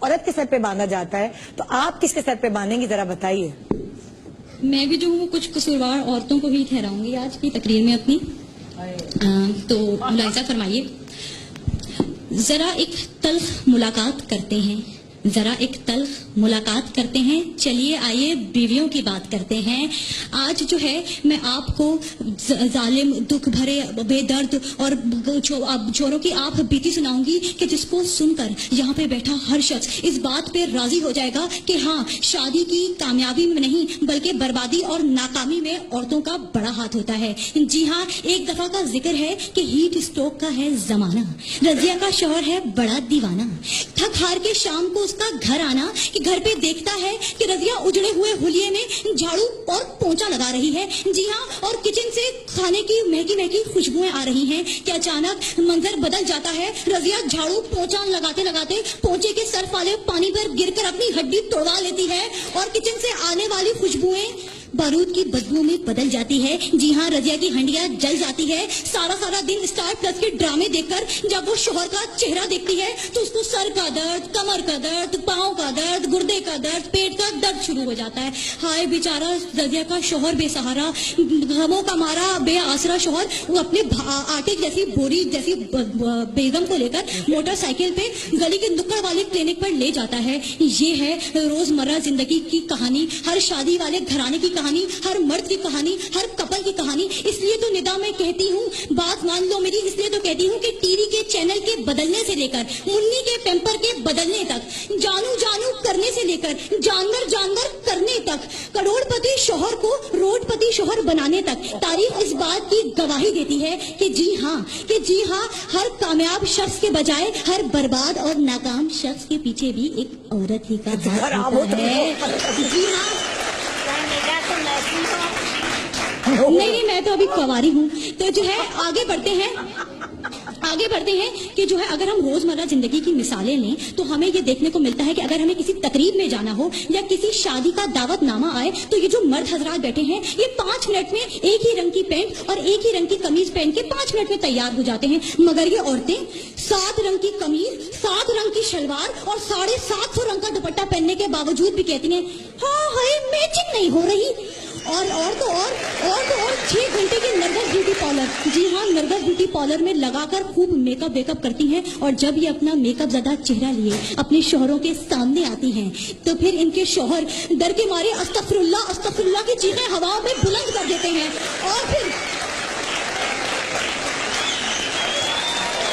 औरत के सर पे बांधा जाता है, तो आप किसके सर पे बांधेंगी, जरा बताइए। मैं भी जो हूँ कुछ कसूरवार औरतों को ही ठहराऊंगी आज की तकरीर में अपनी। तो मुलाहिजा फरमाइए। जरा एक तल्ख मुलाकात करते हैं, जरा एक तल्ख मुलाकात करते हैं, चलिए आइए बीवियों की बात करते हैं। आज जो है मैं आपको जालिम, दुख भरे, बेदर्द और चोरों की आप बीती सुनाऊंगी कि जिसको सुनकर यहाँ पे बैठा हर शख्स इस बात पे राजी हो जाएगा कि हाँ, शादी की कामयाबी में नहीं बल्कि बर्बादी और नाकामी में औरतों का बड़ा हाथ होता है। जी हाँ, एक दफा का जिक्र है कि हीट स्ट्रोक का है जमाना, रजिया का शौहर है बड़ा दीवाना। थक हार के शाम को उसका घर आना कि घर पे देखता है कि रजिया उजड़े हुए हुलिये में झाड़ू और पोंछा लगा रही है। जी हाँ, और किचन से खाने की महकी महकी खुशबुएं आ रही हैं कि अचानक मंजर बदल जाता है। रजिया झाड़ू पोंछा लगाते लगाते पोंछे के सर्फ वाले पानी पर गिरकर अपनी हड्डी तोड़वा लेती है और किचन से आने वाली खुशबुएं बारूद की बदबू में बदल जाती है। जी हाँ, रजिया की हंडिया जल जाती है। सारा सारा दिन स्टार प्लस के ड्रामे देखकर जब वो शोहर का चेहरा देखती है तो उसको सर का दर्द, कमर का दर्द, पाँव का दर्द, गुर्दे का दर्द, पेट का दर्द शुरू हो जाता है। हाय बेचारा रजिया का शोहर बेसहारा, गमों का मारा बेआसरा शोहर, वो अपने आटे जैसी बोरी जैसी बेगम को लेकर मोटरसाइकिल पे गली के नुक्कड़ वाले क्लिनिक पर ले जाता है। ये है रोजमर्रा जिंदगी की कहानी, हर शादी वाले घराने की कहानी, हर मर्द की कहानी, हर कपल की कहानी। इसलिए तो निदा मैं कहती हूँ, बात मान लो मेरी, इसलिए तो कहती हूँ कि टीवी के चैनल के बदलने से लेकर मुन्नी के पेम्पर के बदलने तक, जानू जानू करने से लेकर जानवर जानवर करने तक, करोड़पति शोहर को रोडपति शोहर बनाने तक, तारीख इस बात की गवाही देती है कि जी हाँ, हर कामयाब शख्स के बजाय हर बर्बाद और नाकाम शख्स के पीछे भी एक औरत ही का हाथ होता है। जी हाँ, नहीं, मैं तो अभी कुंवारी हूँ। तो जो है आगे बढ़ते हैं कि जो है अगर हम रोजमर्रा जिंदगी की मिसालें लें तो हमें ये देखने को मिलता है कि अगर हमें किसी तकरीब में जाना हो या किसी शादी का दावतनामा आए तो ये जो मर्द हजरात बैठे हैं ये 5 मिनट में एक ही रंग की पैंट और एक ही रंग की कमीज पहन के 5 मिनट में तैयार हो जाते हैं। मगर ये औरतें 7 रंग की कमीज, 7 रंग की शलवार और 750 रंग का दुपट्टा पहनने के बावजूद भी कहती हैं हाँ मैचिंग नहीं हो रही। और 6 घंटे के नरगस ब्यूटी पार्लर, जी हाँ, नरगस ब्यूटी पार्लर में लगाकर खूब मेकअप करती हैं और जब ये अपना मेकअप ज़्यादा चेहरा लिए अपने शोहरों के सामने आती हैं तो फिर इनके शोहर डर के मारे अस्तगफिरुल्लाह की चीखें हवाओं में बुलंद कर देते हैं और फिर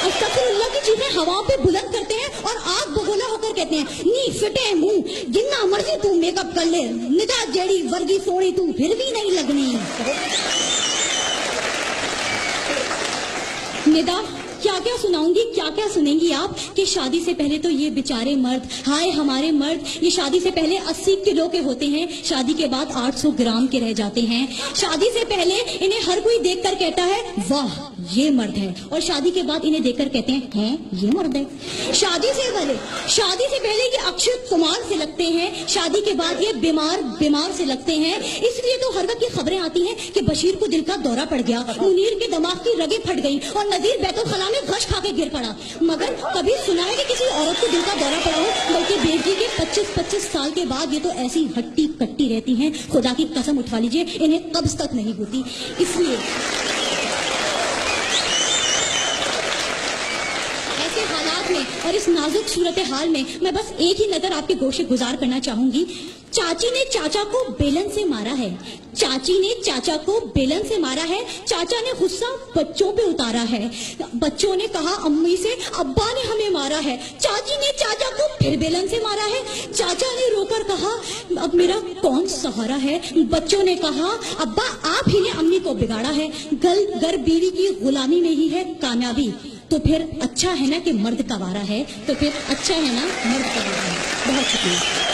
अस्तगफिरुल्लाह की चीखें हवाओं पे बुलंद करते हैं और आग बगोला होकर कहते हैं नी फिटे मुंह, जिन्ना मर्जी तू मेकअप कर ले, निदा जेड़ी वर्गी सोनी तू फिर भी नहीं लगनी। निदा क्या क्या सुनाऊंगी, क्या क्या सुनेंगी आप कि शादी से पहले तो ये बेचारे मर्द, हाय हमारे मर्द, ये शादी से पहले 80 किलो के होते हैं, शादी के बाद 800 ग्राम के रह जाते हैं। शादी से पहले इन्हें हर कोई देखकर कहता है वाह ये मर्द है, और शादी के बाद इन्हें देखकर कहते हैं ये मर्द है। शादी से पहले ये अक्षय कुमार से लगते हैं, शादी के बाद ये बीमार से लगते हैं। इसलिए तो हर वक्त ये खबरें आती हैं कि बशीर को दिल का दौरा पड़ गया, मुनीर के दिमाग की रगें फट गई और नजीर बैतुल खला में गश खा के गिर पड़ा। मगर कभी सुना है कि किसी औरत को दिल का दौरा पड़ा हो? बल्कि बेटी के 25 साल के बाद ये तो ऐसी हट्टी कट्टी रहती हैं, खुदा की कसम उठा लीजिए इन्हें कब्ज तक नहीं होती। इसलिए ऐसे हालात में और इस नाजुक सूरत हाल में मैं बस एक ही नजर आपके गोशे गुजार करना चाहूंगी। चाची ने चाचा को बेलन से मारा है, चाची ने चाचा को बेलन से मारा है, चाचा ने गुस्सा बच्चों पे उतारा है, बच्चों ने कहा अम्मी से अब्बा ने हमें मारा है, चाची ने चाचा को फिर बेलन से मारा है, चाचा ने रोकर कहा अब मेरा कौन सहारा है, बच्चों ने कहा अब्बा आप ही ने अम्मी को बिगाड़ा है, घर बीवी की गुलामी में ही है कामयाबी, तो फिर अच्छा है ना कि मर्द कवारा है, तो फिर अच्छा है ना मर्द कवारा है। बहुत शुक्रिया।